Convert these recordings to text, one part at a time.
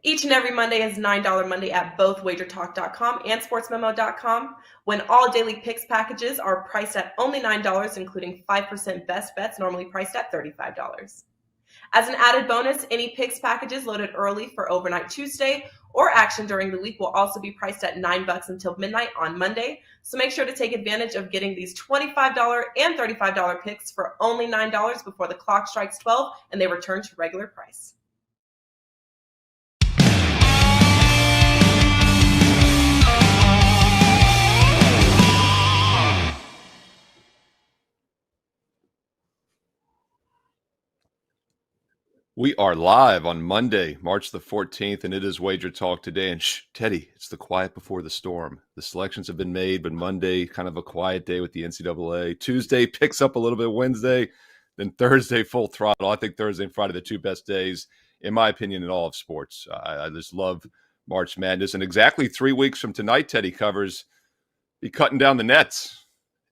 Each and every Monday is $9 Monday at both WagerTalk.com and SportsMemo.com, when all daily picks packages are priced at only $9, including 5% best bets, normally priced at $35. As an added bonus, any picks packages loaded early for Overnight Tuesday or action during the week will also be priced at $9 until midnight on Monday. So make sure to take advantage of getting these $25 and $35 picks for only $9 before the clock strikes 12 and they return to regular price. We are live on Monday, March the 14th, and it is WagerTalk Today. And Teddy, it's the quiet before the storm. The selections have been made, but Monday, kind of a quiet day with the NCAA. Tuesday picks up a little bit Wednesday, then Thursday, full throttle. I think Thursday and Friday, the two best days, in my opinion, in all of sports. I just love March Madness. And exactly 3 weeks from tonight, Teddy covers be cutting down the nets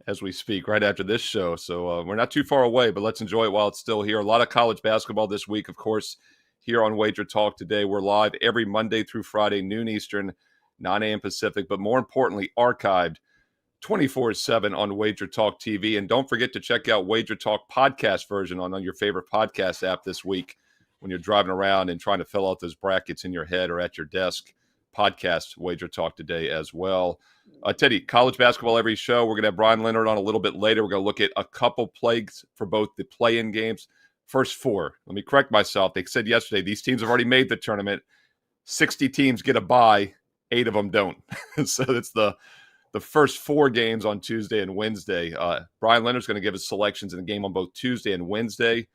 as we speak right after this show. So we're not too far away, but let's enjoy it while it's still here. A lot of college basketball this week, of course, here on Wager Talk Today. We're live every Monday through Friday, noon Eastern, 9 a.m. Pacific, but more importantly, archived 24/7 on Wager Talk TV. And don't forget to check out Wager Talk podcast version on your favorite podcast app this week when you're driving around and trying to fill out those brackets in your head or at your desk. Podcast Wager Talk Today as well. Teddy, college basketball every show. We're going to have Bryan Leonard on a little bit later. We're going to look at a couple plays for both the play-in games. First four. Let me correct myself. They said yesterday these teams have already made the tournament. 60 teams get a bye. 8 of them don't. So it's the first 4 games on Tuesday and Wednesday. Bryan Leonard's going to give us selections in the game on both Tuesday and Wednesday.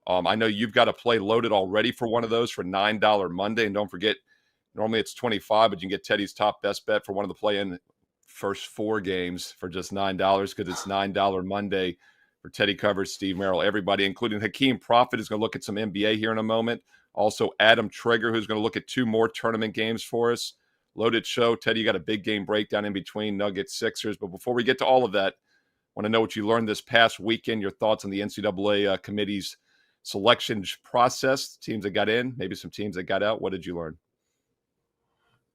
I know you've got a play loaded already for one of those for $9 Monday. And don't forget, normally it's $25, but you can get Teddy's top best bet for one of the play-in first 4 games for just $9 because it's $9 Monday for Teddy covers, Steve Merril, everybody, including Skee Profit is going to look at some NBA here in a moment. Also, Adam Trigger, who's going to look at 2 more tournament games for us. Loaded show. Teddy, you got a big game breakdown in between Nuggets, Sixers. But before we get to all of that, I want to know what you learned this past weekend, your thoughts on the NCAA committee's selection process, teams that got in, maybe some teams that got out. What did you learn?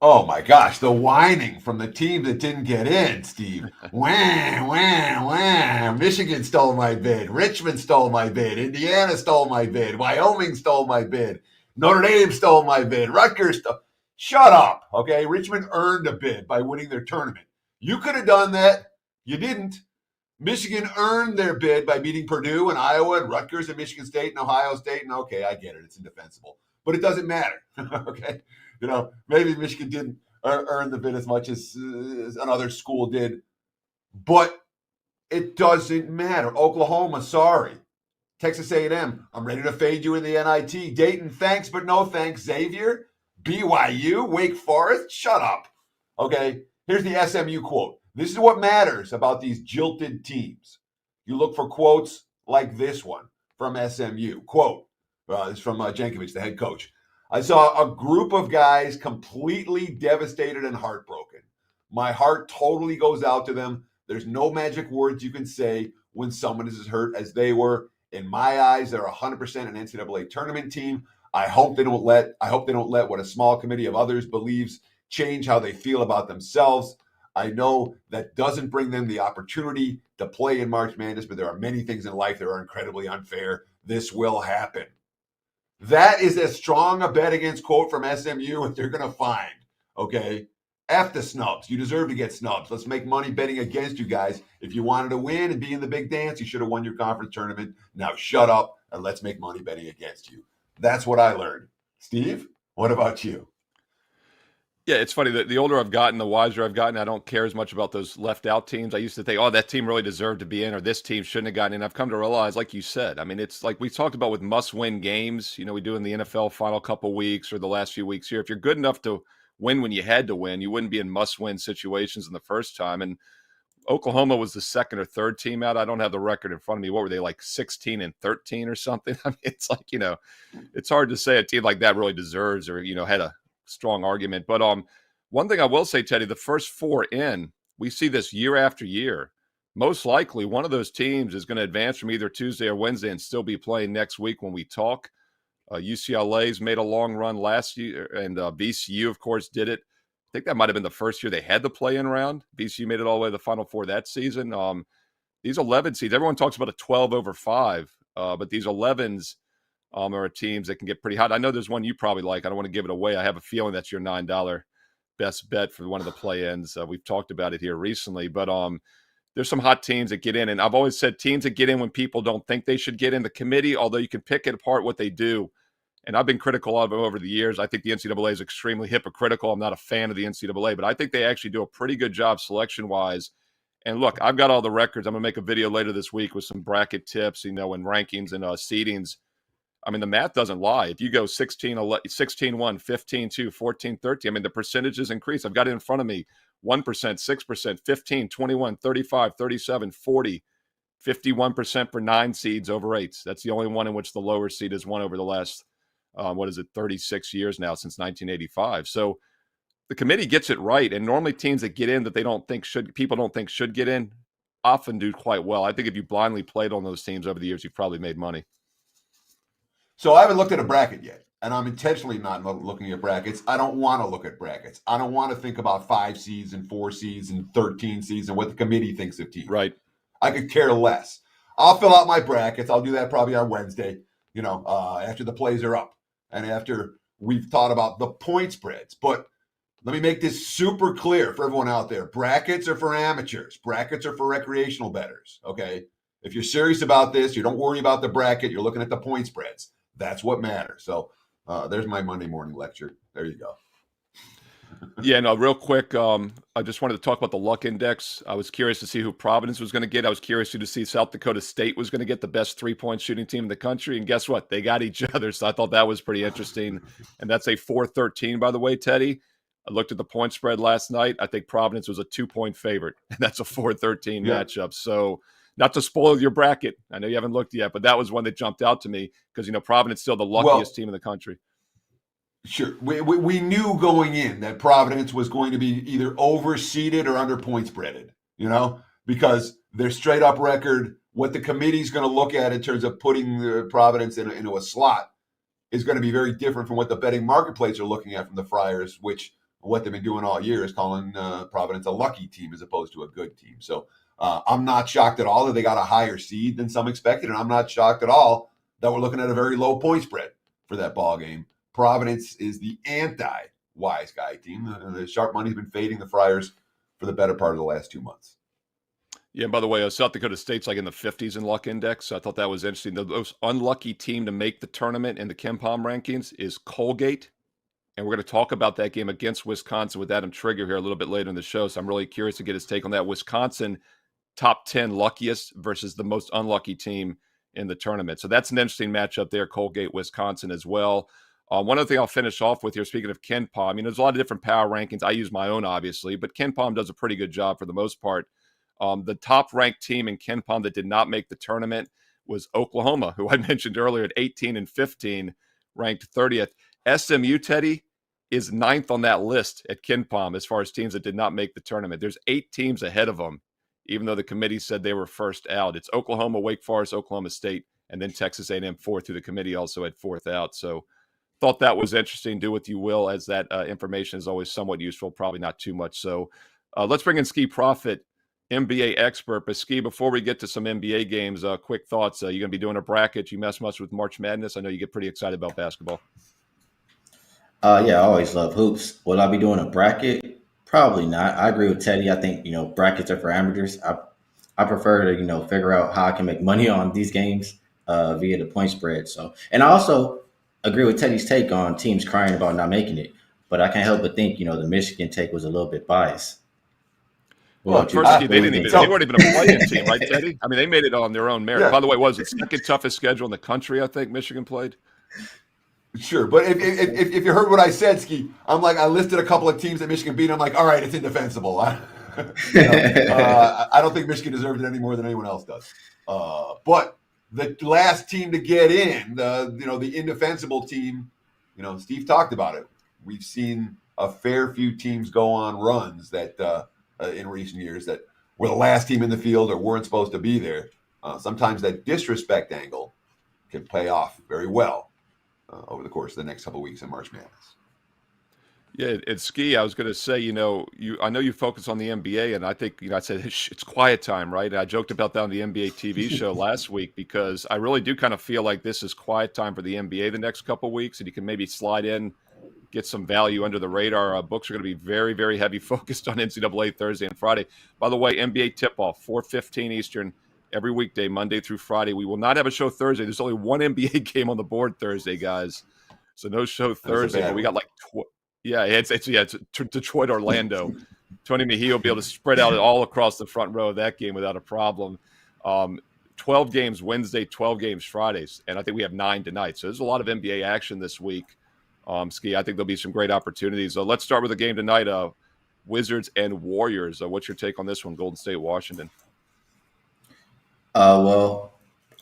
Oh my gosh, the whining from the team that didn't get in, Steve. Wham, wham, wham. Michigan stole my bid. Richmond stole my bid. Indiana stole my bid. Wyoming stole my bid. Notre Dame stole my bid. Rutgers stole. Shut up, okay? Richmond earned a bid by winning their tournament. You could have done that. You didn't. Michigan earned their bid by beating Purdue and Iowa and Rutgers and Michigan State and Ohio State. And okay, I get it. It's indefensible. But it doesn't matter, okay? You know, maybe Michigan didn't earn the bid as much as another school did, but it doesn't matter. Oklahoma, sorry. Texas A&M, I'm ready to fade you in the NIT. Dayton, thanks, but no thanks. Xavier, BYU, Wake Forest, shut up. Okay, here's the SMU quote. This is what matters about these jilted teams. You look for quotes like this one from SMU. Quote, this is from Jankovic, the head coach. I saw a group of guys completely devastated and heartbroken. My heart totally goes out to them. There's no magic words you can say when someone is as hurt as they were. In my eyes, they're 100% an NCAA tournament team. I hope they don't let what a small committee of others believes change how they feel about themselves. I know that doesn't bring them the opportunity to play in March Madness, but there are many things in life that are incredibly unfair. This will happen. That is as strong a bet against quote from SMU as they're going to find, okay? F the snubs. You deserve to get snubs. Let's make money betting against you guys. If you wanted to win and be in the big dance, you should have won your conference tournament. Now shut up and let's make money betting against you. That's what I learned. Steve, what about you? Yeah, it's funny that the older I've gotten, the wiser I've gotten. I don't care as much about those left out teams. I used to think, oh, that team really deserved to be in, or this team shouldn't have gotten in. I've come to realize, like you said, I mean, it's like we talked about with must-win games. You know, we do in the NFL final couple weeks or the last few weeks here. If you're good enough to win when you had to win, you wouldn't be in must-win situations in the first time. And Oklahoma was the second or third team out. I don't have the record in front of me. What were they, like 16 and 13 or something? I mean, it's like, you know, it's hard to say a team like that really deserves or, you know, had a strong argument. But one thing I will say, Teddy, the first 4 in, we see this year after year. Most likely one of those teams is going to advance from either Tuesday or Wednesday and still be playing next week when we talk. UCLA's made a long run last year, and VCU, of course, did it. I think that might have been the first year they had the play-in round. VCU made it all the way to the Final Four that season. These 11 seeds, everyone talks about a 12 over 5, but these 11s are teams that can get pretty hot. I know there's one you probably like. I don't want to give it away. I have a feeling that's your $9 best bet for one of the play-ins. We've talked about it here recently, but there's some hot teams that get in. And I've always said teams that get in when people don't think they should get in. The committee, although you can pick it apart what they do, and I've been critical of them over the years. I think the NCAA is extremely hypocritical. I'm not a fan of the NCAA, but I think they actually do a pretty good job selection-wise. And look, I've got all the records. I'm going to make a video later this week with some bracket tips, and rankings and seedings. I mean, the math doesn't lie. If you go 16-1, 15-2, 14-13, the percentages increase. I've got it in front of me. 1%, 6%, 15, 21, 35, 37, 40, 51% for 9 seeds over 8s. That's the only one in which the lower seed has won over the last, 36 years now, since 1985. So the committee gets it right. And normally teams that get in that people don't think should get in often do quite well. I think if you blindly played on those teams over the years, you've probably made money. So I haven't looked at a bracket yet, and I'm intentionally not looking at brackets. I don't want to look at brackets. I don't want to think about 5 seeds and 4 seeds and 13 seeds and what the committee thinks of teams. Right. I could care less. I'll fill out my brackets. I'll do that probably on Wednesday, after the plays are up and after we've thought about the point spreads. But let me make this super clear for everyone out there. Brackets are for amateurs. Brackets are for recreational bettors, okay? If you're serious about this, you don't worry about the bracket. You're looking at the point spreads. That's what matters. So there's my Monday morning lecture. There you go. Yeah, no, real quick. I just wanted to talk about the luck index. I was curious to see who Providence was going to get. I was curious to see South Dakota State was going to get the best 3-point shooting team in the country. And guess what? They got each other. So I thought that was pretty interesting. And that's a 4-13, by the way, Teddy. I looked at the point spread last night. I think Providence was a 2-point favorite. And that's a 4-13 matchup. So not to spoil your bracket, I know you haven't looked yet, but that was one that jumped out to me because, Providence is still the luckiest team in the country. Sure. We knew going in that Providence was going to be either overseeded or under point spreaded, because their straight up record, what the committee's going to look at in terms of putting the Providence into a slot is going to be very different from what the betting marketplace are looking at from the Friars, which what they've been doing all year is calling Providence a lucky team as opposed to a good team. So I'm not shocked at all that they got a higher seed than some expected, and I'm not shocked at all that we're looking at a very low point spread for that ball game. Providence is the anti-wise guy team. The sharp money's been fading the Friars for the better part of the last 2 months. Yeah, and by the way, South Dakota State's like in the 50s in luck index. So I thought that was interesting. The most unlucky team to make the tournament in the KenPom rankings is Colgate. And we're going to talk about that game against Wisconsin with Adam Trigger here a little bit later in the show. So I'm really curious to get his take on that. Wisconsin, top 10 luckiest versus the most unlucky team in the tournament. So that's an interesting matchup there, Colgate, Wisconsin as well. One other thing I'll finish off with here, speaking of KenPom, there's a lot of different power rankings. I use my own, obviously, but KenPom does a pretty good job for the most part. The top-ranked team in KenPom that did not make the tournament was Oklahoma, who I mentioned earlier at 18-15, ranked 30th. SMU, Teddy, is 9th on that list at KenPom as far as teams that did not make the tournament. There's 8 teams ahead of them, even though the committee said they were first out. It's Oklahoma, Wake Forest, Oklahoma State, and then Texas A&M 4th through the committee also at 4th out. So thought that was interesting. Do what you will, as that information is always somewhat useful, probably not too much. So let's bring in Skee Profit, NBA expert. But Skee, before we get to some NBA games, quick thoughts. You're going to be doing a bracket. You mess much with March Madness? I know you get pretty excited about basketball. Yeah, I always love hoops. Will I be doing a bracket? Probably not. I agree with Teddy. I think, brackets are for amateurs. I prefer to, figure out how I can make money on these games via the point spread. So, and I also agree with Teddy's take on teams crying about not making it, but I can't help but think, the Michigan take was a little bit biased. Well, first, they weren't even a play-in team, right, Teddy? They made it on their own merit. Yeah. By the way, was it the second toughest schedule in the country, I think, Michigan played? Sure, but if you heard what I said, Skee, I'm like, I listed a couple of teams that Michigan beat. I'm like, all right, it's indefensible. I don't think Michigan deserved it any more than anyone else does. But the last team to get in, the indefensible team, Steve talked about it. We've seen a fair few teams go on runs that in recent years that were the last team in the field or weren't supposed to be there. Sometimes that disrespect angle can pay off very well. over the course of the next couple of weeks in March Madness. Yeah, it's Skee. I was going to say, I know you focus on the NBA, and I think, I said it's quiet time, right? And I joked about that on the NBA TV show last week because I really do kind of feel like this is quiet time for the NBA the next couple of weeks, and you can maybe slide in, get some value under the radar. Books are going to be very, very heavy focused on NCAA Thursday and Friday. By the way, NBA tip-off, 4:15 Eastern, every weekday, Monday through Friday. We will not have a show Thursday. There's only one NBA game on the board Thursday, guys. So no show Thursday, but we got like it's Detroit, Orlando. Tony Mejia will be able to spread out all across the front row of that game without a problem. 12 games Wednesday, 12 games Fridays, and I think we have 9 tonight. So there's a lot of NBA action this week. Skee, I think there'll be some great opportunities. Let's start with the game tonight. Wizards and Warriors. What's your take on this one? Golden State, Washington. Well,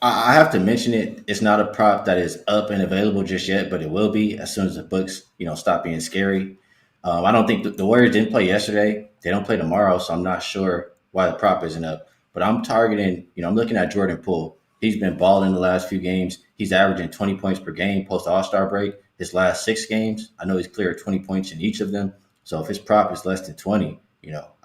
I have to mention it. It's not a prop that is up and available just yet, but it will be as soon as the books, stop being scary. I don't think the Warriors didn't play yesterday. They don't play tomorrow, so I'm not sure why the prop isn't up. But I'm targeting, I'm looking at Jordan Poole. He's been balling the last few games. He's averaging 20 points per game post All-Star break. His last 6 games, I know he's cleared 20 points in each of them. So if his prop is less than 20,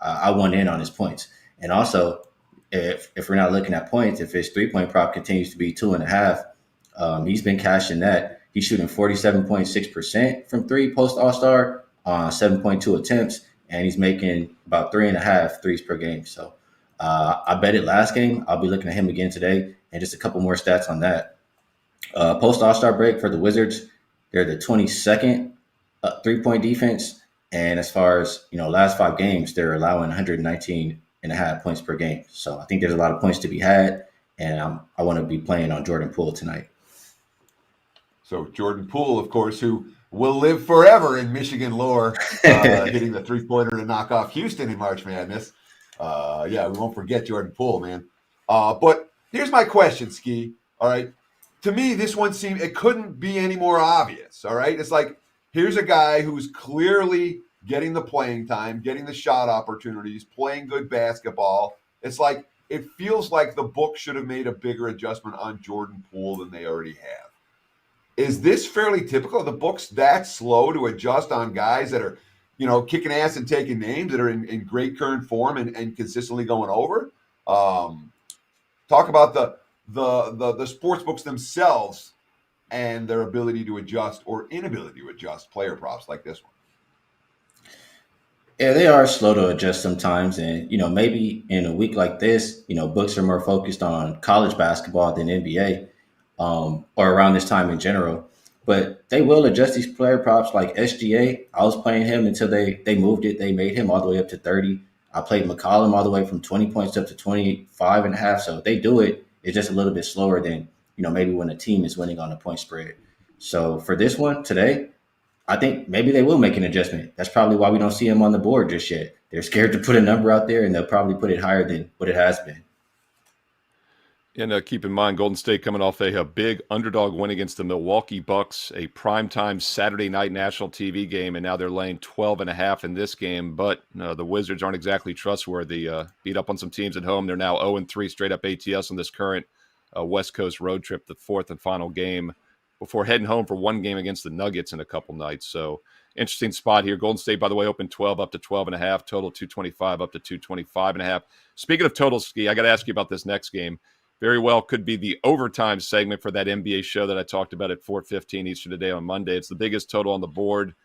I want in on his points. And also, if we're not looking at points, if his 3-point prop continues to be 2.5, he's been cashing that. He's shooting 47.6% from 3 post All-Star on 7.2 attempts, and he's making about 3.5 threes per game. So I bet it last game. I'll be looking at him again today, and just a couple more stats on that. Post All-Star break for the Wizards, they're the 22nd 3-point defense, and as far as last 5 games, they're allowing 119.5 points per game. So I think there's a lot of points to be had, and I want to be playing on Jordan Poole tonight. So Jordan Poole, of course, who will live forever in Michigan lore, hitting the 3-pointer to knock off Houston in March Madness. We won't forget Jordan Poole, man. But here's my question, Skee. All right. To me, this one it couldn't be any more obvious. All right. It's like, here's a guy who's clearly getting the playing time, getting the shot opportunities, playing good basketball. It's like, it feels like the book should have made a bigger adjustment on Jordan Poole than they already have. Is this fairly typical? Are the books that slow to adjust on guys that are, kicking ass and taking names, that are in great current form and consistently going over? Talk about the sports books themselves and their ability to adjust or inability to adjust player props like this one. Yeah, they are slow to adjust sometimes. And, maybe in a week like this, books are more focused on college basketball than NBA, or around this time in general. But they will adjust these player props like SGA. I was playing him until they moved it. They made him all the way up to 30. I played McCollum all the way from 20 points up to 25.5. So they do it. It's just a little bit slower than, maybe when a team is winning on a point spread. So for this one today, I think maybe they will make an adjustment. That's probably why we don't see him on the board just yet. They're scared to put a number out there, and they'll probably put it higher than what it has been. And keep in mind, Golden State coming off a big underdog win against the Milwaukee Bucks, a primetime Saturday night national TV game, and now they're laying 12.5 in this game. But the Wizards aren't exactly trustworthy. Beat up on some teams at home. They're now 0-3 straight up ATS on this current West Coast road trip, the 4th and final game, before heading home for one game against the Nuggets in a couple nights. So interesting spot here. Golden State, by the way, opened 12 up to 12.5, total 225 up to 225.5. Speaking of totals, Skee, I got to ask you about this next game. Very well could be the overtime segment for that NBA show that I talked about at 4:15 Eastern today on Monday. It's the biggest total on the board.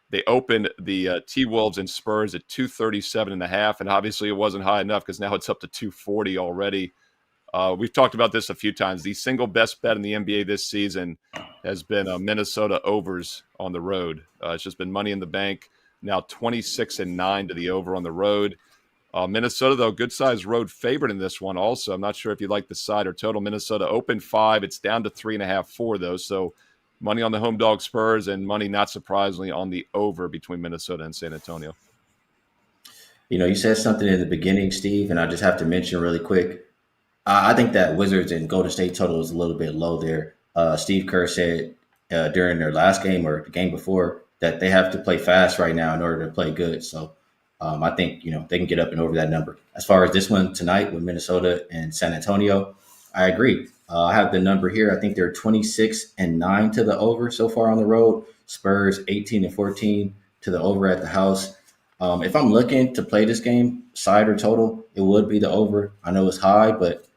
They opened the T-Wolves and Spurs at 237.5, and obviously it wasn't high enough because now it's up to 240 already. We've talked about this a few times. The single best bet in the NBA this season has been Minnesota overs on the road. It's just been money in the bank. Now 26-9 to the over on the road. Minnesota, though, good-sized road favorite in this one also. I'm not sure if you like the side or total. Minnesota opened 5. It's down to 3.5 for those. So money on the home dog Spurs and money, not surprisingly, on the over between Minnesota and San Antonio. You said something in the beginning, Steve, and I just have to mention really quick. I think that Wizards and Golden State total is a little bit low there. Steve Kerr said during their last game or the game before that they have to play fast right now in order to play good. So I think, they can get up and over that number. As far as this one tonight with Minnesota and San Antonio, I agree. I have the number here. I think they're 26-9 to the over so far on the road. Spurs 18-14 to the over at the house. If I'm looking to play this game, side or total, it would be the over. I know it's high, but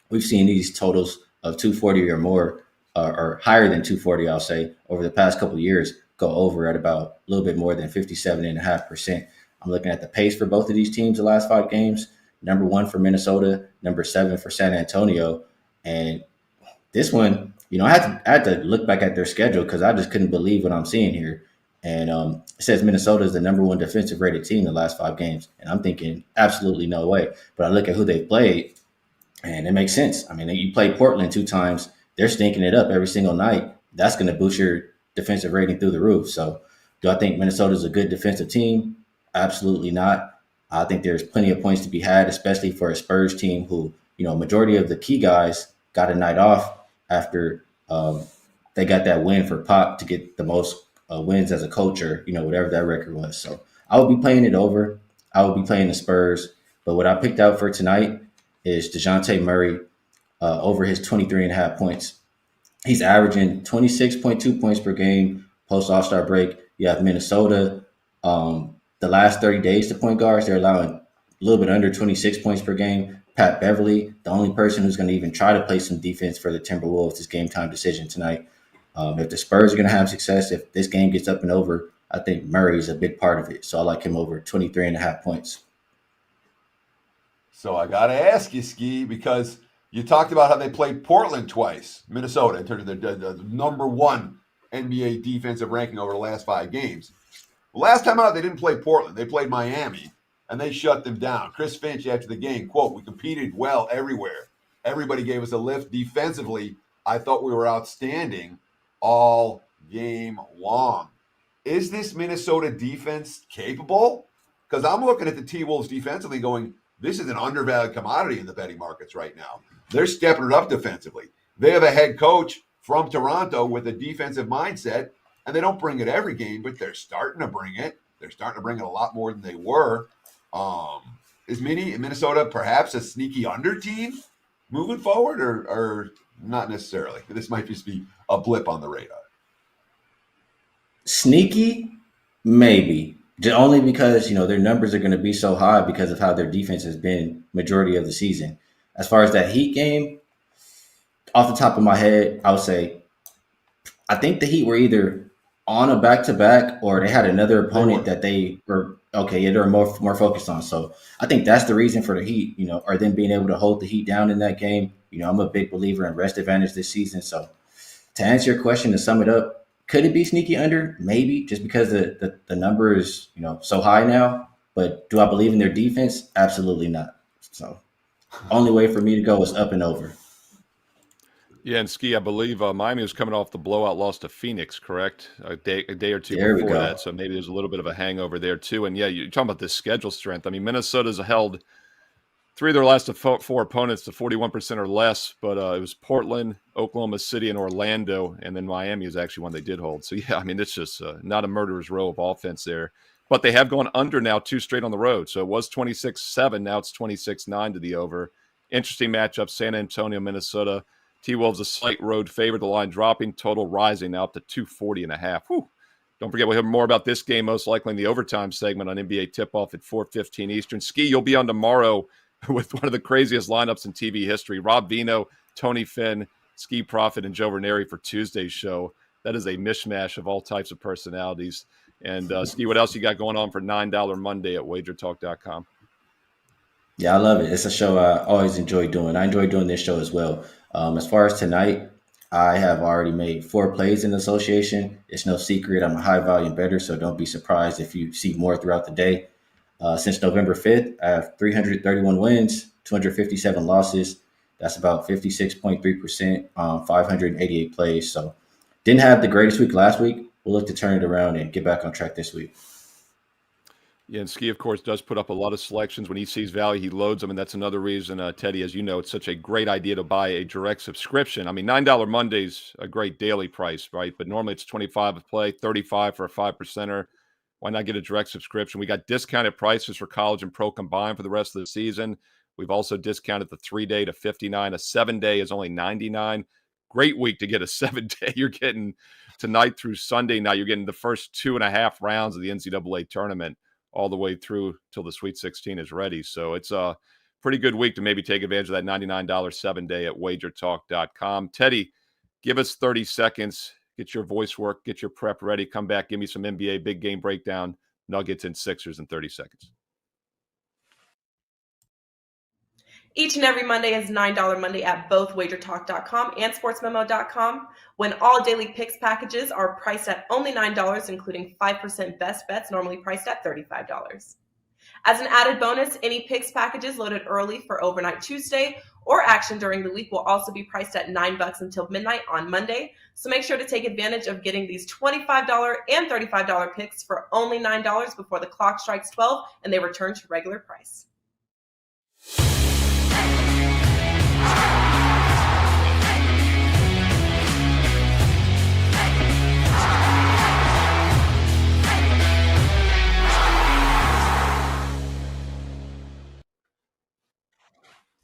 we've seen these totals of 240 or more, or higher than 240, I'll say, over the past couple of years, go over at about a little bit more than 57.5%. I'm looking at the pace for both of these teams the last 5 games. Number 1 for Minnesota, number 7 for San Antonio. And this one, I had to look back at their schedule because I just couldn't believe what I'm seeing here. And it says Minnesota is the number 1 defensive rated team in the last 5 games. And I'm thinking, absolutely no way. But I look at who they've played, and it makes sense. I mean, you play Portland 2 times. They're stinking it up every single night. That's going to boost your defensive rating through the roof. So do I think Minnesota is a good defensive team? Absolutely not. I think there's plenty of points to be had, especially for a Spurs team who, majority of the key guys got a night off after they got that win for Pop to get the most wins as a coach, or, whatever that record was. So I would be playing it over. I would be playing the Spurs. But what I picked out for tonight is DeJounte Murray over his 23.5 points. He's averaging 26.2 points per game post All-Star break. You have Minnesota. The last 30 days to point guards, they're allowing a little bit under 26 points per game. Pat Beverly, the only person who's going to even try to play some defense for the Timberwolves, is game time decision tonight. If the Spurs are going to have success, if this game gets up and over, I think Murray is a big part of it. So I like him over 23.5 points. So I got to ask you, Skee, because you talked about how they played Portland twice, Minnesota, in terms of the number 1 NBA defensive ranking over the last 5 games. The last time out, they didn't play Portland. They played Miami, and they shut them down. Chris Finch, after the game, quote, "We competed well everywhere. Everybody gave us a lift. Defensively, I thought we were outstanding all game long." Is this Minnesota defense capable? Because I'm looking at the T-Wolves defensively going, this is an undervalued commodity in the betting markets right now. They're stepping it up defensively. They have a head coach from Toronto with a defensive mindset, and they don't bring it every game, but they're starting to bring it. They're starting to bring it a lot more than they were. Is Minnesota perhaps a sneaky under team moving forward, or not necessarily? This might just be a blip on the radar. Sneaky, maybe. Only because, their numbers are going to be so high because of how their defense has been majority of the season. As far as that Heat game, off the top of my head, I would say I think the Heat were either on a back-to-back or they had another opponent that they were they were more focused on. So I think that's the reason for the Heat, or them being able to hold the Heat down in that game. I'm a big believer in rest advantage this season. So to answer your question, to sum it up, could it be sneaky under? Maybe, just because the number is, so high now. But do I believe in their defense? Absolutely not. So only way for me to go is up and over. Yeah, and Skee, I believe Miami was coming off the blowout loss to Phoenix, correct? A day or two There we before go. that. So maybe there's a little bit of a hangover there too. And yeah, you're talking about this schedule strength. I mean, Minnesota's held 3 of their last 4 opponents to 41% or less, but it was Portland, Oklahoma City, and Orlando, and then Miami is actually one they did hold. So yeah, I mean, it's just not a murderer's row of offense there. But they have gone under now 2 straight on the road. So it was 26-7, now it's 26-9 to the over. Interesting matchup, San Antonio, Minnesota. T-Wolves a slight road favorite, the line dropping, total rising now up to 240.5. Whew. Don't forget, we'll hear more about this game most likely in the overtime segment on NBA Tip-Off at 4:15 Eastern. Skee, you'll be on tomorrow with one of the craziest lineups in TV history. Rob Vino, Tony Finn, Skee Profit, and Joe Ranieri for Tuesday's show. That is a mishmash of all types of personalities. And Skee, what else you got going on for $9 Monday at WagerTalk.com? Yeah, I love it. It's a show I always enjoy doing. I enjoy doing this show as well. As far as tonight, I have already made 4 plays in the association. It's no secret. I'm a high volume bettor, so don't be surprised if you see more throughout the day. Since November 5th, I have 331 wins, 257 losses. That's about 56.3% on 588 plays. So didn't have the greatest week last week. We'll look to turn it around and get back on track this week. Yeah, and Skee, of course, does put up a lot of selections. When he sees value, he loads them, and that's another reason, Teddy, as you know, it's such a great idea to buy a direct subscription. I mean, $9 Monday's a great daily price, right? But normally it's $25 a play, $35 for a 5%er. Why not get a direct subscription? We got discounted prices for college and pro combined for the rest of the season. We've also discounted the 3-day to $59. A 7-day is only $99. Great week to get a 7-day. You're getting tonight through Sunday. Now you're getting the first 2.5 rounds of the NCAA tournament all the way through till the Sweet 16 is ready. So it's a pretty good week to maybe take advantage of that $99 7-day at WagerTalk.com. Teddy, give us 30 seconds. Get your voice work. Get your prep ready. Come back. Give me some NBA big game breakdown. Nuggets and Sixers in 30 seconds. Each and every Monday is $9 Monday at both WagerTalk.com and SportsMemo.com, when all daily picks packages are priced at only $9, including 5% best bets, normally priced at $35. As an added bonus, any picks packages loaded early for overnight Tuesday or action during the week will also be priced at $9 until midnight on Monday. So make sure to take advantage of getting these $25 and $35 picks for only $9 before the clock strikes 12 and they return to regular price.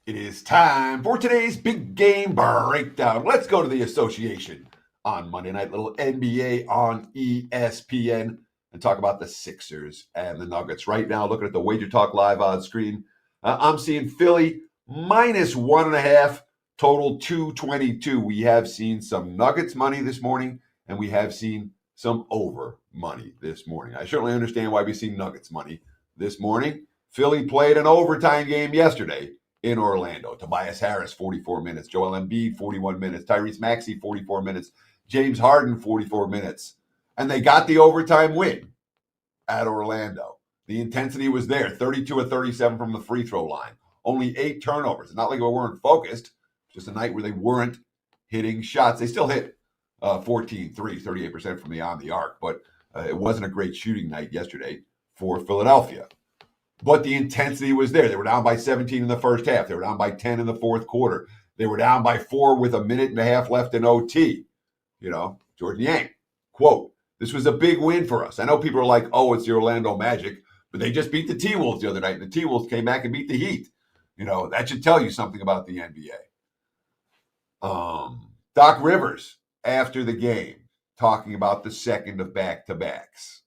It is time for today's big game breakdown. Let's go to the association on Monday night, little NBA on ESPN, and talk about the Sixers and the Nuggets. Right now, looking at the Wager Talk live on screen, I'm seeing Philly minus 1.5, total 222. We have seen some Nuggets money this morning, and we have seen some over money this morning. I certainly understand why we've seen Nuggets money this morning. Philly played an overtime game yesterday in Orlando. Tobias Harris, 44 minutes. Joel Embiid, 41 minutes. Tyrese Maxey, 44 minutes. James Harden, 44 minutes. And they got the overtime win at Orlando. The intensity was there, 32 of 37 from the free throw line. Only 8 turnovers. It's not like they weren't focused. Just a night where they weren't hitting shots. They still hit 14 threes, 38% from beyond the arc. But it wasn't a great shooting night yesterday for Philadelphia. But the intensity was there. They were down by 17 in the first half. They were down by 10 in the fourth quarter. They were down by 4 with 1.5 minutes left in OT. You know, Jordan Yang, quote, "This was a big win for us." I know people are like, oh, it's the Orlando Magic, but they just beat the T-Wolves the other night, and the T-Wolves came back and beat the Heat. You know, that should tell you something about the NBA. Doc Rivers, after the game, talking about the second of back-to-backs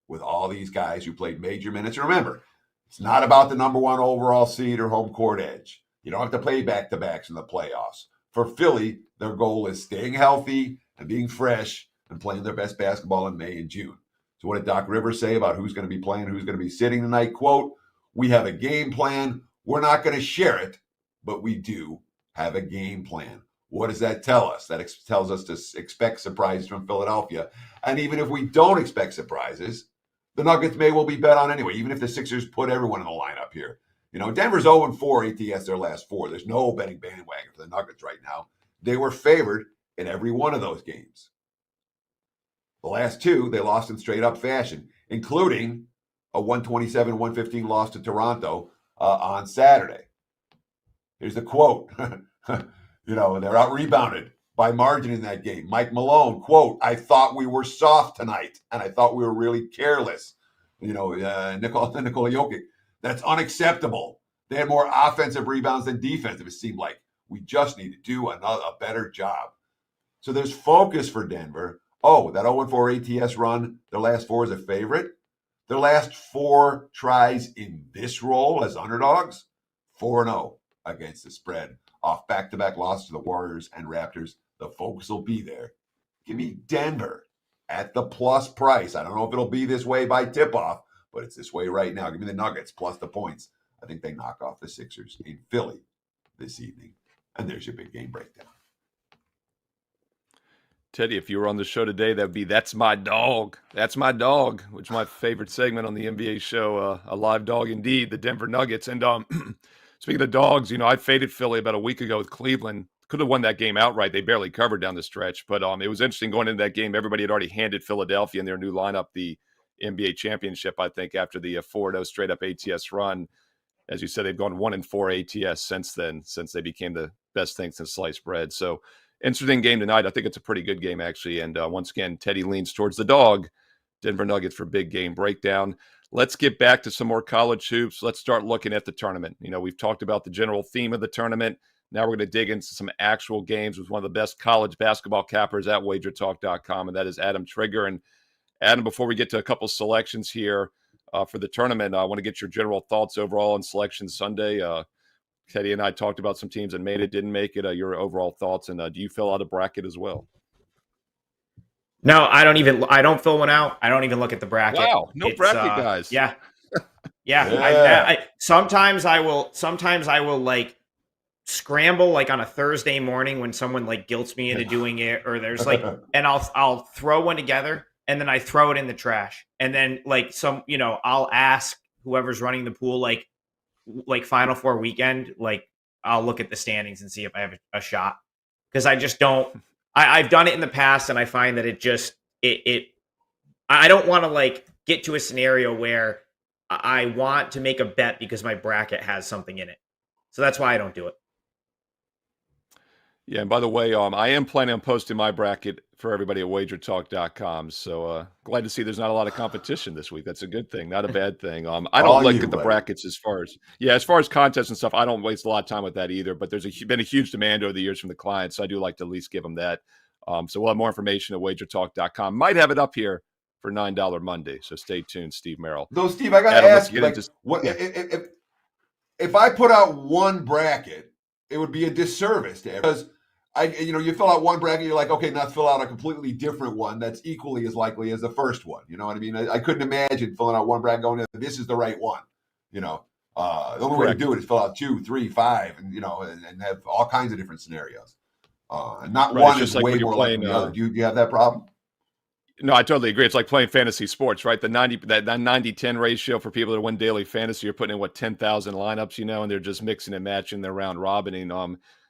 with all these guys who played major minutes. Remember, it's not about the number 1 overall seed or home court edge. You don't have to play back-to-backs in the playoffs. For Philly, their goal is staying healthy and being fresh and playing their best basketball in May and June. So what did Doc Rivers say about who's going to be playing, who's going to be sitting tonight? Quote, "We have a game plan. We're not going to share it, but we do have a game plan." What does that tell us? That tells us to expect surprises from Philadelphia. And even if we don't expect surprises, the Nuggets may well be bet on anyway, even if the Sixers put everyone in the lineup here. You know, Denver's 0-4 ATS their last 4. There's no betting bandwagon for the Nuggets right now. They were favored in every one of those games. The last 2, they lost in straight-up fashion, including a 127-115 loss to Toronto on Saturday. Here's the quote. You know, they're out-rebounded by margin in that game. Mike Malone, quote, "I thought we were soft tonight, and I thought we were really careless." You know, Nikola Jokic, "That's unacceptable. They had more offensive rebounds than defensive, it seemed like. We just need to do a better job." So there's focus for Denver. Oh, that 0-4 ATS run, their last 4 is a favorite. Their last 4 tries in this role as underdogs, 4-0 against the spread. Off back-to-back losses to the Warriors and Raptors. The focus will be there. Give me Denver at the plus price. I don't know if it'll be this way by tip-off, but it's this way right now. Give me the Nuggets plus the points. I think they knock off the Sixers in Philly this evening. And there's your big game breakdown. Teddy, if you were on the show today, that would be "That's My Dog." That's my dog, which is my favorite segment on the NBA show. A live dog indeed, the Denver Nuggets. And speaking of dogs, you know, I faded Philly about a week ago with Cleveland. Could have won that game outright. They barely covered down the stretch. But it was interesting going into that game. Everybody had already handed Philadelphia in their new lineup the NBA championship, I think, after the 4-0 straight-up ATS run. As you said, they've gone 1-4 ATS since then, since they became the best thing since sliced bread. So interesting game tonight. I think it's a pretty good game, actually. And once again, Teddy leans towards the dog. Denver Nuggets for big game breakdown. let's get back to some more college hoops. Let's start looking at the tournament. We've talked about the general theme of the tournament. Now we're going to dig into some actual games with one of the best college basketball cappers at WagerTalk.com, and that is Adam Trigger. And Adam, before we get to a couple selections here for the tournament, I want to get your general thoughts overall on Selection Sunday. Teddy and I talked about some teams that made it, didn't make it. Your overall thoughts, and do you fill out a bracket as well? No, I don't fill one out. I don't even look at the bracket. Wow, no bracket guys. Yeah. Yeah. Sometimes I will like scramble like on a Thursday morning when someone like guilts me into doing it, or there's like, and I'll throw one together and then I throw it in the trash. And then like I'll ask whoever's running the pool, like Final Four weekend, like I'll look at the standings and see if I have a shot. Cause I just don't, I've done it in the past and I find that I don't want to like get to a scenario where I want to make a bet because my bracket has something in it. So that's why I don't do it. Yeah, and by the way, I am planning on posting my bracket for everybody at WagerTalk.com. So glad to see there's not a lot of competition this week. That's a good thing, not a bad thing. I don't look at the brackets as far as contests and stuff. I don't waste a lot of time with that either. But there's been a huge demand over the years from the clients, so I do like to at least give them that. So we'll have more information at WagerTalk.com. Might have it up here for $9 Monday. So stay tuned, Steve Merril. No, Steve, I got to ask you, if I put out one bracket, it would be a disservice to everyone. Because you fill out one bracket, you're like, okay, now fill out a completely different one that's equally as likely as the first one. You know what I mean? I couldn't imagine filling out one bracket going, this is the right one. The only way to do it is fill out 2, 3, 5, and have all kinds of different scenarios. And not one is way more likely than the other. Do you have that problem? No, I totally agree. It's like playing fantasy sports, right? That 90-10 ratio for people that win daily fantasy, you're putting in 10,000 lineups, and they're just mixing and matching their round robining.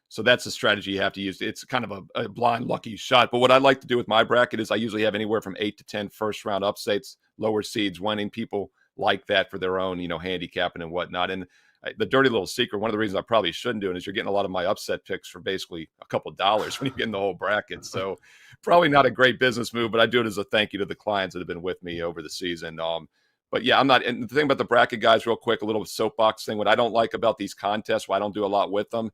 So that's the strategy you have to use. It's kind of a blind lucky shot. But what I like to do with my bracket is I usually have anywhere from 8 to 10 first round upsets, lower seeds winning. People like that for their own, handicapping and whatnot. And the dirty little secret, one of the reasons I probably shouldn't do it is you're getting a lot of my upset picks for basically a couple of dollars when you get in the whole bracket. So probably not a great business move, but I do it as a thank you to the clients that have been with me over the season. But yeah, I'm not. And the thing about the bracket guys, real quick, a little soapbox thing. What I don't like about these contests, why I don't do a lot with them,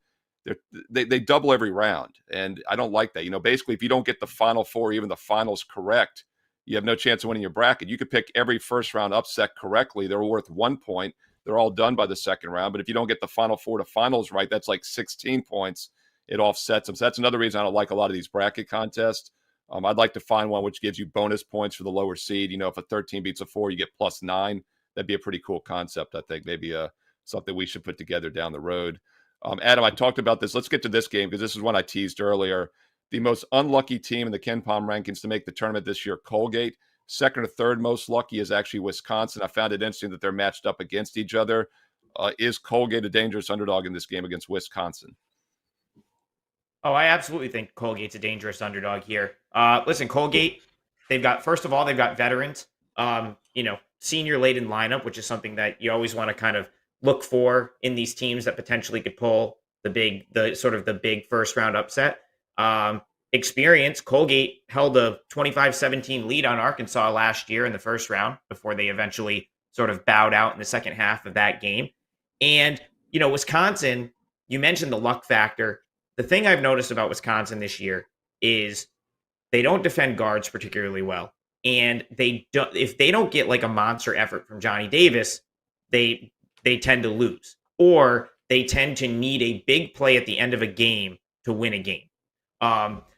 they double every round, and I don't like that. Basically, if you don't get the final four, even the finals correct, you have no chance of winning your bracket. You could pick every first round upset correctly; they're worth 1 point. They're all done by the second round. But if you don't get the final four to finals right, that's like 16 points. It offsets them. So that's another reason I don't like a lot of these bracket contests. I'd like to find one which gives you bonus points for the lower seed. If a 13 beats a 4, you get +9. That'd be a pretty cool concept, I think. Maybe something we should put together down the road. Adam, I talked about this. Let's get to this game because this is one I teased earlier. The most unlucky team in the Ken Palm rankings to make the tournament this year, Colgate. Second or third most lucky is actually Wisconsin. I found it interesting that they're matched up against each other. Is Colgate a dangerous underdog in this game against Wisconsin? Oh, I absolutely think Colgate's a dangerous underdog here. Listen, Colgate, they've got veterans, senior laden lineup, which is something that you always want to kind of look for in these teams that potentially could pull the big first round upset. Experience, Colgate held a 25-17 lead on Arkansas last year in the first round before they eventually sort of bowed out in the second half of that game. And, Wisconsin, you mentioned the luck factor. The thing I've noticed about Wisconsin this year is they don't defend guards particularly well. And if they don't get like a monster effort from Johnny Davis, they tend to lose, or they tend to need a big play at the end of a game to win a game.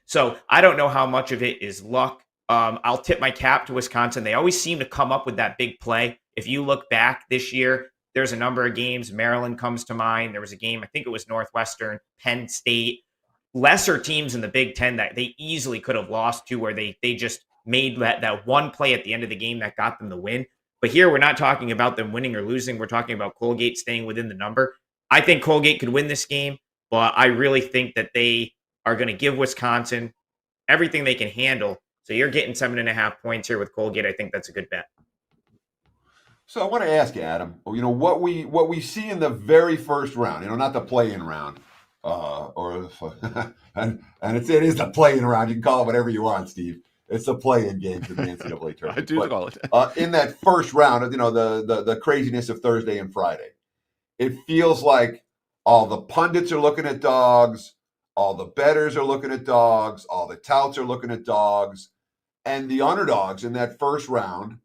So I don't know how much of it is luck. I'll tip my cap to Wisconsin. They always seem to come up with that big play. If you look back this year, there's a number of games. Maryland comes to mind. There was a game, I think it was Northwestern, Penn State, lesser teams in the Big Ten that they easily could have lost to, where they just made that one play at the end of the game that got them the win. But here we're not talking about them winning or losing. We're talking about Colgate staying within the number. I think Colgate could win this game, but I really think that they are going to give Wisconsin everything they can handle. So you're getting 7.5 points here with Colgate. I think that's a good bet. So I want to ask you, Adam, what we see in the very first round, not the play-in round, and it is the play-in round. You can call it whatever you want, Steve. It's the play-in games in the NCAA tournament. I do call it. In that first round, the craziness of Thursday and Friday, it feels like all the pundits are looking at dogs, all the bettors are looking at dogs, all the touts are looking at dogs, and the underdogs in that first round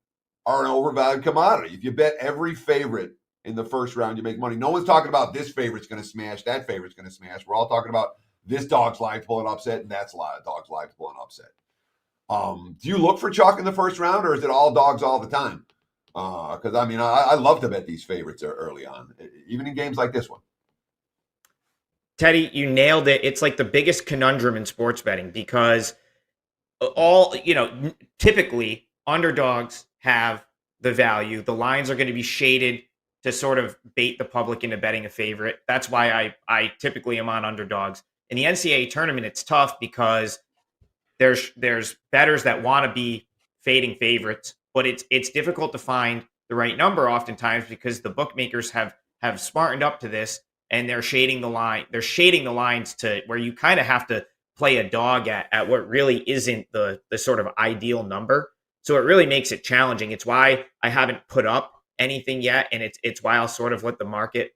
are an overvalued commodity. If you bet every favorite in the first round, you make money. No one's talking about this favorite's going to smash, that favorite's going to smash. We're all talking about this dog's live to pull an upset, and that's a lot of dogs live to pull an upset. Do you look for chalk in the first round, or is it all dogs all the time? Because I love to bet these favorites early on, even in games like this one. Teddy, you nailed it. It's like the biggest conundrum in sports betting because typically underdogs have the value. The lines are going to be shaded to sort of bait the public into betting a favorite. That's why I typically am on underdogs. In the NCAA tournament, it's tough because there's bettors that want to be fading favorites, but it's difficult to find the right number oftentimes because the bookmakers have smartened up to this and they're shading the line. They're shading the lines to where you kind of have to play a dog at what really isn't the sort of ideal number. So it really makes it challenging. It's why I haven't put up anything yet, and it's why I'll sort of let the market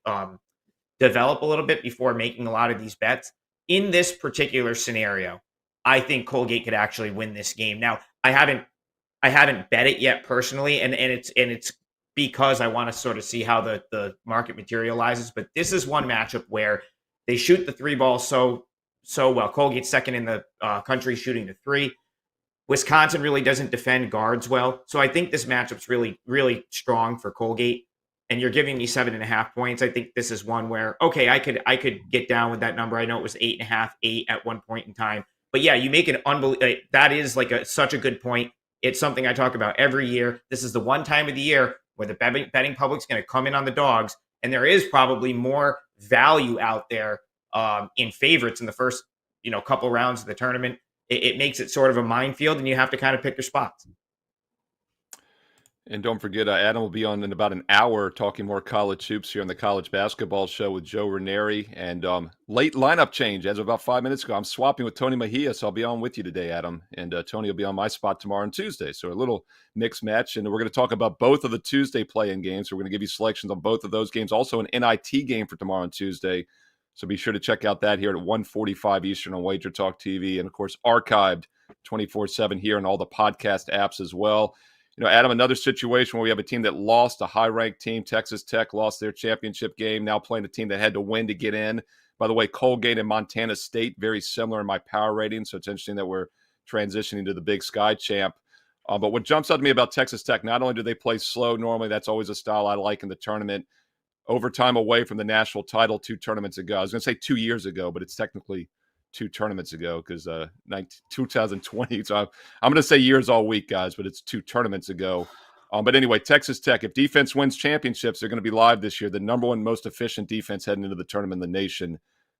develop a little bit before making a lot of these bets. In this particular scenario, I think Colgate could actually win this game. Now, I haven't bet it yet personally, and it's because I want to sort of see how the market materializes. But this is one matchup where they shoot the three ball so well. Colgate's second in the country shooting the three. Wisconsin really doesn't defend guards well. So I think this matchup's really, really strong for Colgate. And you're giving me 7.5 points. I think this is one where, okay, I could get down with that number. I know it was 8.5, 8 at one point in time. But yeah, you make an unbelievable, that is like such a good point. It's something I talk about every year. This is the one time of the year where the betting public's going to come in on the dogs. And there is probably more value out there in favorites in the first, couple rounds of the tournament. It makes it sort of a minefield, and you have to kind of pick your spots. And don't forget, Adam will be on in about an hour talking more college hoops here on the College Basketball Show with Joe Ranieri. And late lineup change as of about 5 minutes ago. I'm swapping with Tony Mejia, so I'll be on with you today, Adam. And Tony will be on my spot tomorrow and Tuesday. So a little mixed match. And we're going to talk about both of the Tuesday play-in games. So we're going to give you selections on both of those games. Also an NIT game for tomorrow and Tuesday. So be sure to check out that here at 1:45 Eastern on WagerTalk TV. And, of course, archived 24/7 here on all the podcast apps as well. Adam, another situation where we have a team that lost, a high-ranked team. Texas Tech lost their championship game, now playing a team that had to win to get in. By the way, Colgate and Montana State, very similar in my power rating, so it's interesting that we're transitioning to the Big Sky champ. But what jumps out to me about Texas Tech, not only do they play slow normally, that's always a style I like in the tournament, overtime away from the national title 2 tournaments ago. I was going to say 2 years ago, but it's technically 2 tournaments ago because 2020. So I'm going to say years all week, guys, but it's 2 tournaments ago. But anyway, Texas Tech, if defense wins championships, they're going to be live this year. The number one most efficient defense heading into the tournament in the nation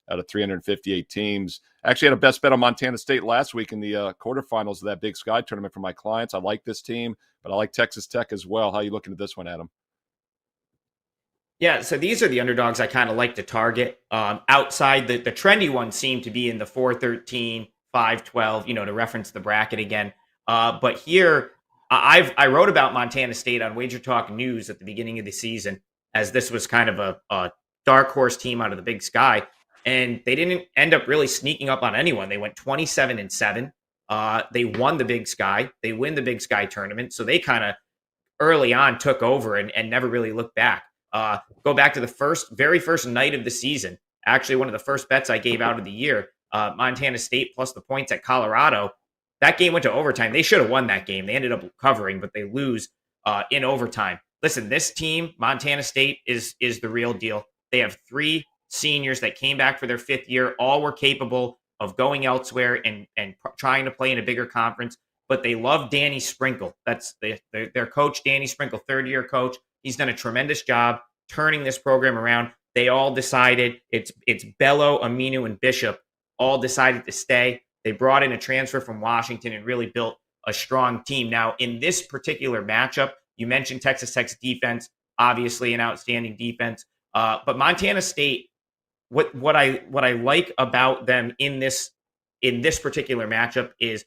out of 358 teams. Actually had a best bet on Montana State last week in the quarterfinals of that Big Sky tournament for my clients. I like this team, but I like Texas Tech as well. How are you looking at this one, Adam? Yeah, so these are the underdogs I kind of like to target. Outside, the trendy ones seem to be in the 4-13, 5-12, to reference the bracket again. But here, I wrote about Montana State on WagerTalk News at the beginning of the season, as this was kind of a dark horse team out of the Big Sky. And they didn't end up really sneaking up on anyone. They went 27-7. They won the Big Sky. They win the Big Sky tournament. So they kind of early on took over and never really looked back. Go back to the very first night of the season. Actually, one of the first bets I gave out of the year, Montana State plus the points at Colorado. That game went to overtime. They should have won that game. They ended up covering, but they lose in overtime. Listen, this team, Montana State, is the real deal. They have 3 seniors that came back for their 5th year. All were capable of going elsewhere and trying to play in a bigger conference. But they love Danny Sprinkle. That's their coach, Danny Sprinkle, 3rd-year coach. He's done a tremendous job turning this program around. They all decided, it's Bello, Aminu, and Bishop all decided to stay. They brought in a transfer from Washington and really built a strong team. Now, in this particular matchup, you mentioned Texas Tech's defense, obviously an outstanding defense. But Montana State, what I like about them in this particular matchup is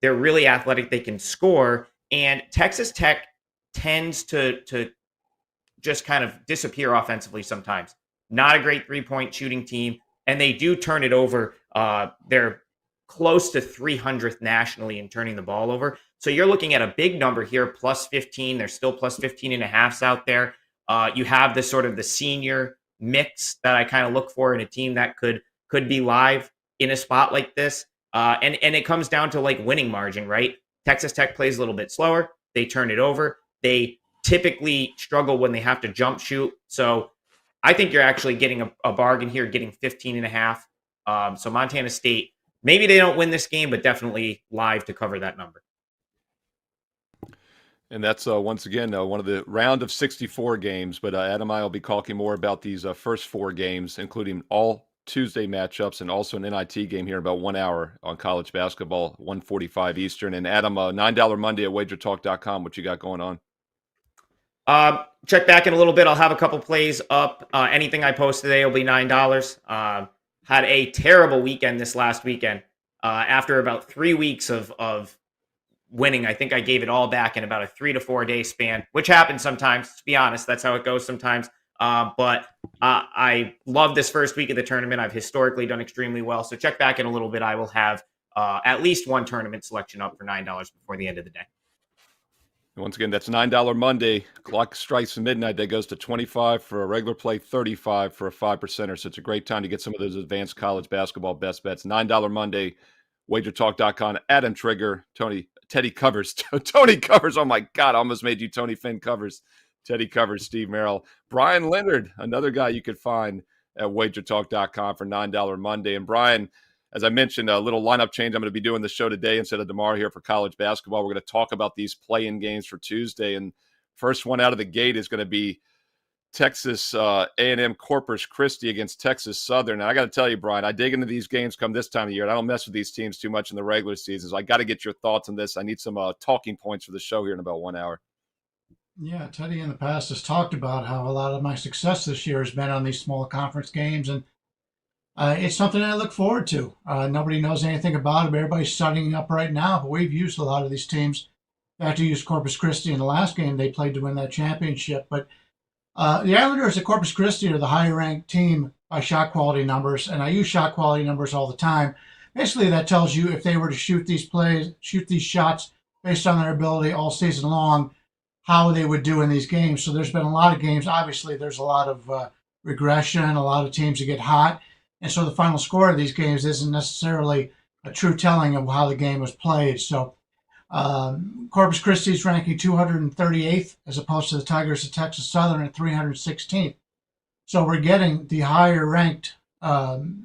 They're really athletic. They can score. And Texas Tech tends to just kind of disappear offensively sometimes. Not a great 3-point shooting team. And they do turn it over. They're close to 300th nationally in turning the ball over. So you're looking at a big number here, plus 15. There's still plus 15 and a halves out there. You have this sort of the senior mix that I kind of look for in a team that could be live in a spot like this. And it comes down to like winning margin, right? Texas Tech plays a little bit slower. They turn it over. They typically struggle when they have to jump shoot. So I think you're actually getting a bargain here, getting 15 and a half. So Montana State, maybe they don't win this game, but definitely live to cover that number. And that's once again one of the round of 64 games. But Adam and I will be talking more about these first 4 games, including all Tuesday matchups and also an NIT game here in about 1 hour on college basketball, 1:45 Eastern. And Adam, $9 Monday at WagerTalk.com. What you got going on? Check back in a little bit. I'll have a couple plays up. Anything I post today will be $9. Had a terrible weekend this last weekend. After about 3 weeks of winning, I think I gave it all back in about a 3 to 4 day span, which happens sometimes. To be honest, that's how it goes sometimes. But I love this first week of the tournament. I've historically done extremely well. So check back in a little bit. I will have at least one tournament selection up for $9 before the end of the day. Once again, that's $9 Monday. Clock strikes midnight. That goes to 25 for a regular play, 35 for a 5%er. So it's a great time to get some of those advanced college basketball best bets. $9 Monday, WagerTalk.com. Adam Trigger, Teddy Covers. Tony Covers. Oh, my God. I almost made you Tony Finn Covers. Teddy Covers, Steve Merril. Bryan Leonard, another guy you could find at WagerTalk.com for $9 Monday. And Bryan, as I mentioned, a little lineup change. I'm going to be doing the show today instead of tomorrow here for college basketball. We're going to talk about these play-in games for Tuesday. And first one out of the gate is going to be Texas A&M Corpus Christi against Texas Southern. And I got to tell you, Bryan, I dig into these games come this time of year. And I don't mess with these teams too much in the regular season. So I got to get your thoughts on this. I need some talking points for the show here in about 1 hour. Yeah, Teddy in the past has talked about how a lot of my success this year has been on these small conference games. And it's something I look forward to. Nobody knows anything about it. Everybody's studying up right now, but we've used a lot of these teams. In fact, we used Corpus Christi in the last game they played to win that championship. But the Islanders at Corpus Christi are the higher-ranked team by shot quality numbers, and I use shot quality numbers all the time. Basically, that tells you if they were to shoot these shots based on their ability all season long, how they would do in these games. So there's been a lot of games. Obviously, there's a lot of regression, a lot of teams that get hot. And so the final score of these games isn't necessarily a true telling of how the game was played. So Corpus Christi is ranking 238th as opposed to the Tigers of Texas Southern at 316th. So we're getting the higher ranked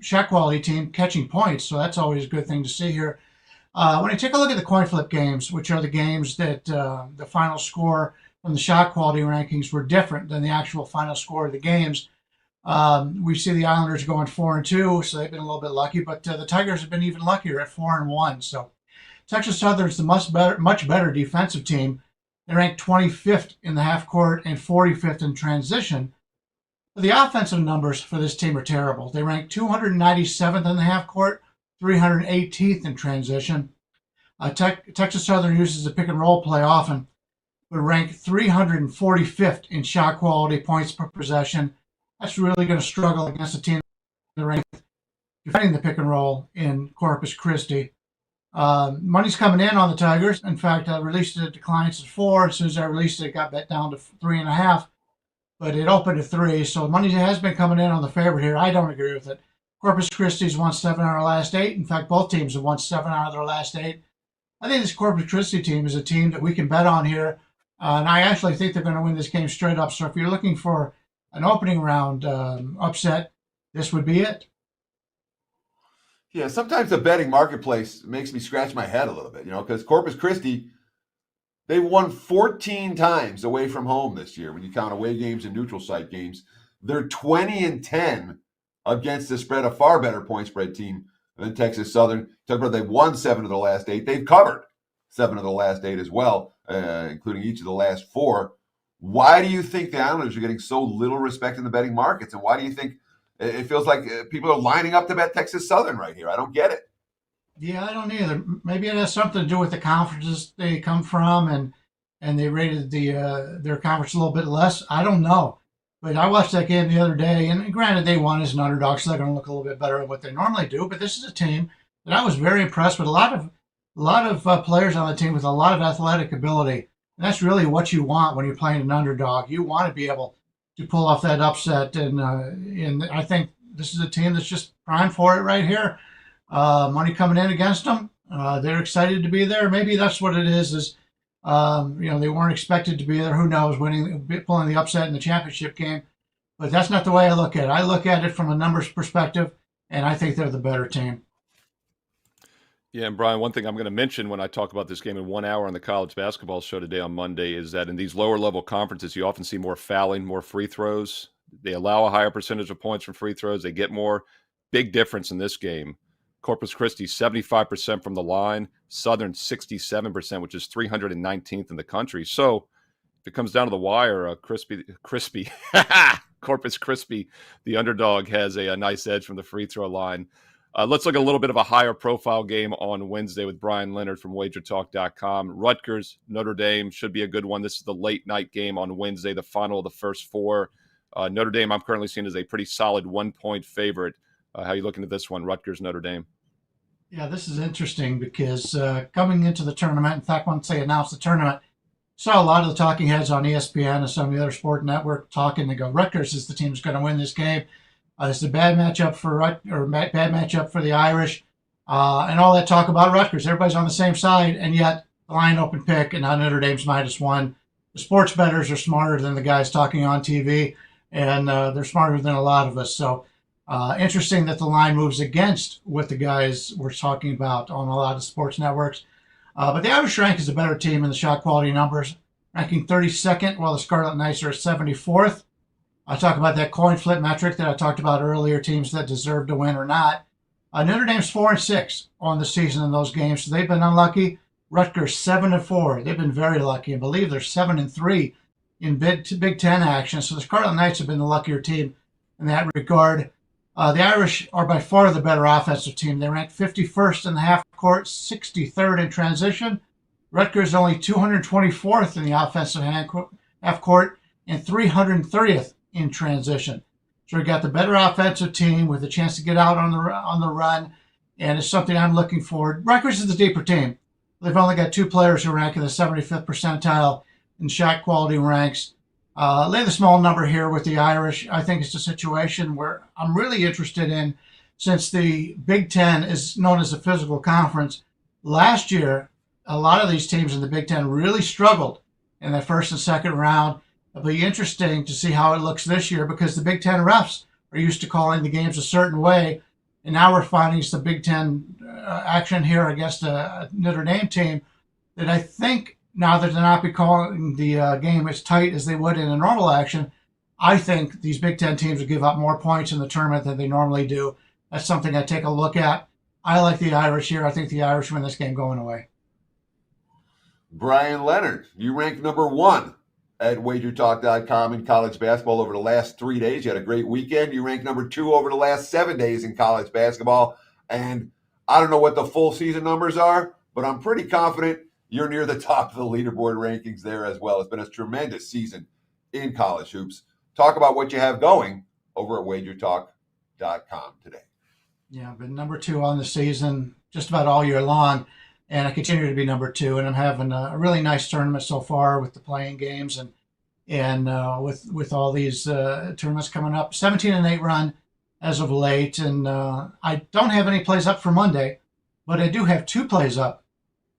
shot quality team catching points. So that's always a good thing to see here. When you take a look at the coin flip games, which are the games that the final score from the shot quality rankings were different than the actual final score of the games, we see the Islanders going 4-2, so they've been a little bit lucky, but the Tigers have been even luckier at 4-1. So Texas Southern is the much better defensive team. They rank 25th in the half court and 45th in transition. But the offensive numbers for this team are terrible. They rank 297th in the half court, 318th in transition. Texas Southern uses the pick and roll play often, but rank 345th in shot quality, points per possession. That's really going to struggle against a team that ranks defending the pick and roll in Corpus Christi. Money's coming in on the Tigers. In fact, I released it at clients at 4. As soon as I released it, it got bet down to 3.5, but it opened at 3. So money has been coming in on the favorite here. I don't agree with it. Corpus Christi's won 7 out of their last 8. In fact, both teams have won 7 out of their last 8. I think this Corpus Christi team is a team that we can bet on here, and I actually think they're going to win this game straight up. So if you're looking for an opening round upset, this would be it. Yeah, sometimes the betting marketplace makes me scratch my head a little bit, because Corpus Christi, they've won 14 times away from home this year when you count away games and neutral site games. They're 20-10 against the spread, a far better point spread team than Texas Southern. They've won 7 of the last 8. They've covered 7 of the last 8 as well, including each of the last 4. Why do you think the Islanders are getting so little respect in the betting markets? And why do you think it feels like people are lining up to bet Texas Southern right here? I don't get it. Yeah, I don't either. Maybe it has something to do with the conferences they come from, and they rated their conference a little bit less. I don't know, but I watched that game the other day, and granted they won as an underdog, so they're going to look a little bit better than what they normally do. But this is a team that I was very impressed with. A lot of players on the team with a lot of athletic ability, and that's really what you want when you're playing an underdog. You want to be able to pull off that upset, and I think this is a team that's just primed for it right here. Money coming in against them. They're excited to be there. Maybe that's what it is. They weren't expected to be there. Who knows, pulling the upset in the championship game. But that's not the way I look at it. I look at it from a numbers perspective, and I think they're the better team. Yeah, and Brian, one thing I'm going to mention when I talk about this game in 1 hour on the college basketball show today on Monday is that in these lower level conferences, you often see more fouling, more free throws. They allow a higher percentage of points from free throws. They get more. Big difference in this game. Corpus Christi, 75% from the line. Southern, 67%, which is 319th in the country. So if it comes down to the wire, crispy, Corpus Christi, the underdog, has a nice edge from the free throw line. Let's look at a little bit of a higher profile game on Wednesday with Bryan Leonard from WagerTalk.com. Rutgers, Notre Dame should be a good one. This is the late night game on Wednesday, the final of the first four. Notre Dame, I'm currently seeing as a pretty solid 1-point favorite. How are you looking at this one, Rutgers, Notre Dame? Yeah, this is interesting because coming into the tournament, in fact, once they announced the tournament, saw a lot of the talking heads on ESPN and some of the other sport network talking. They go, Rutgers is the team that's going to win this game. It's a bad matchup bad matchup for the Irish, and all that talk about Rutgers. Everybody's on the same side, and yet the line open pick, and now Notre Dame's -1. The sports bettors are smarter than the guys talking on TV, and they're smarter than a lot of us. So interesting that the line moves against what the guys were talking about on a lot of sports networks. But the Irish rank is a better team in the shot quality numbers, ranking 32nd, while the Scarlet Knights are at 74th. I talk about that coin flip metric that I talked about earlier, teams that deserve to win or not. Notre Dame's 4-6 on the season in those games, so they've been unlucky. Rutgers 7-4. They've been very lucky. I believe they're 7-3 in Big Ten action. So the Scarlet Knights have been the luckier team in that regard. The Irish are by far the better offensive team. They rank 51st in the half court, 63rd in transition. Rutgers only 224th in the offensive half court and 330th in transition. So we got the better offensive team with a chance to get out on the run, and it's something I'm looking for. Rutgers is the deeper team. They've only got 2 players who rank in the 75th percentile in shot quality ranks. Lay the small number here with the Irish. I think it's a situation where I'm really interested in, since the Big Ten is known as a physical conference. Last year, a lot of these teams in the Big Ten really struggled in the first and second round. It'll be interesting to see how it looks this year because the Big Ten refs are used to calling the games a certain way. And now we're finding some Big Ten action here against a Notre Dame team that I think, now that they're not be calling the game as tight as they would in a normal action, I think these Big Ten teams will give up more points in the tournament than they normally do. That's something I take a look at. I like the Irish here. I think the Irish win this game going away. Bryan Leonard, you ranked number 1 at WagerTalk.com in college basketball over the last 3 days. You had a great weekend. You ranked number 2 over the last 7 days in college basketball. And I don't know what the full season numbers are, but I'm pretty confident you're near the top of the leaderboard rankings there as well. It's been a tremendous season in college hoops. Talk about what you have going over at WagerTalk.com today. Yeah, I've been number 2 on the season just about all year long, and I continue to be number 2. And I'm having a really nice tournament so far with the playing games and with all these tournaments coming up. 17-8 run as of late, and I don't have any plays up for Monday, but I do have 2 plays up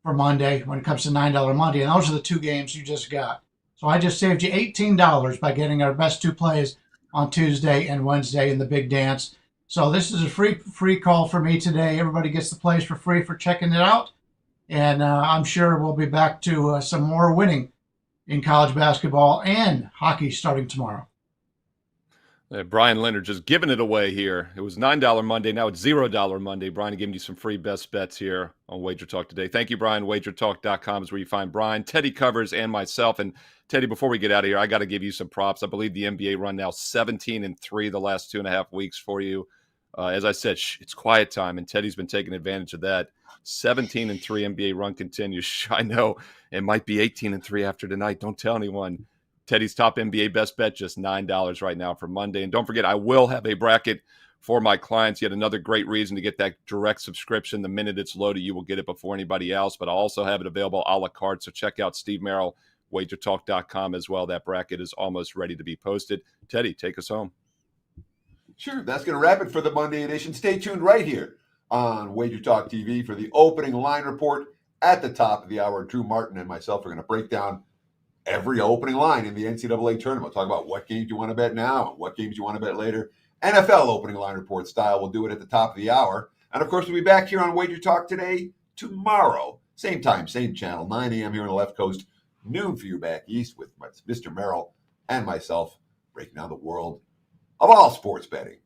for Monday when it comes to $9 Monday, and those are the 2 games you just got. So I just saved you $18 by getting our best 2 plays on Tuesday and Wednesday in the big dance. So this is a free call for me today. Everybody gets the plays for free for checking it out, and I'm sure we'll be back to some more winning in college basketball and hockey starting tomorrow. Bryan Leonard just giving it away here. It was $9 Monday. Now it's $0 Monday. Brian giving you some free best bets here on Wager Talk today. Thank you, Brian. WagerTalk.com is where you find Brian, Teddy Covers, and myself. And Teddy, before we get out of here, I got to give you some props. I believe the NBA run now 17-3 the last 2.5 weeks for you. As I said, it's quiet time, and Teddy's been taking advantage of that. 17-3 NBA run continues. I know it might be 18-3 after tonight. Don't tell anyone. Teddy's top NBA best bet, just $9 right now for Monday. And don't forget, I will have a bracket for my clients. Yet another great reason to get that direct subscription. The minute it's loaded, you will get it before anybody else. But I'll also have it available a la carte. So check out Steve Merril, WagerTalk.com as well. That bracket is almost ready to be posted. Teddy, take us home. Sure, that's going to wrap it for the Monday edition. Stay tuned right here on Wager Talk TV for the opening line report at the top of the hour. Drew Martin and myself are going to break down every opening line in the NCAA tournament. We'll talk about what games you want to bet now and what games you want to bet later. NFL opening line report style. We'll do it at the top of the hour. And, of course, we'll be back here on Wager Talk Today tomorrow. Same time, same channel, 9 a.m. here on the left coast, noon for you back east with Mr. Merril and myself breaking down the world of all sports betting.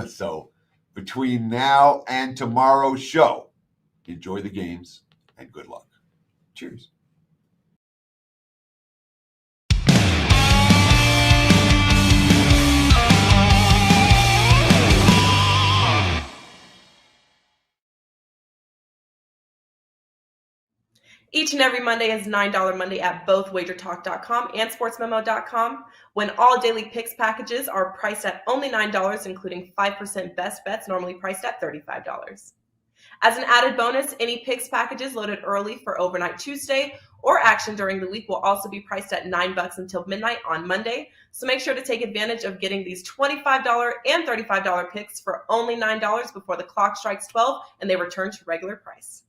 So between now and tomorrow's show, enjoy the games and good luck. Cheers. Each and every Monday is $9 Monday at both WagerTalk.com and SportsMemo.com, when all daily picks packages are priced at only $9, including 5% best bets, normally priced at $35. As an added bonus, any picks packages loaded early for overnight Tuesday or action during the week will also be priced at $9 until midnight on Monday. So make sure to take advantage of getting these $25 and $35 picks for only $9 before the clock strikes 12 and they return to regular price.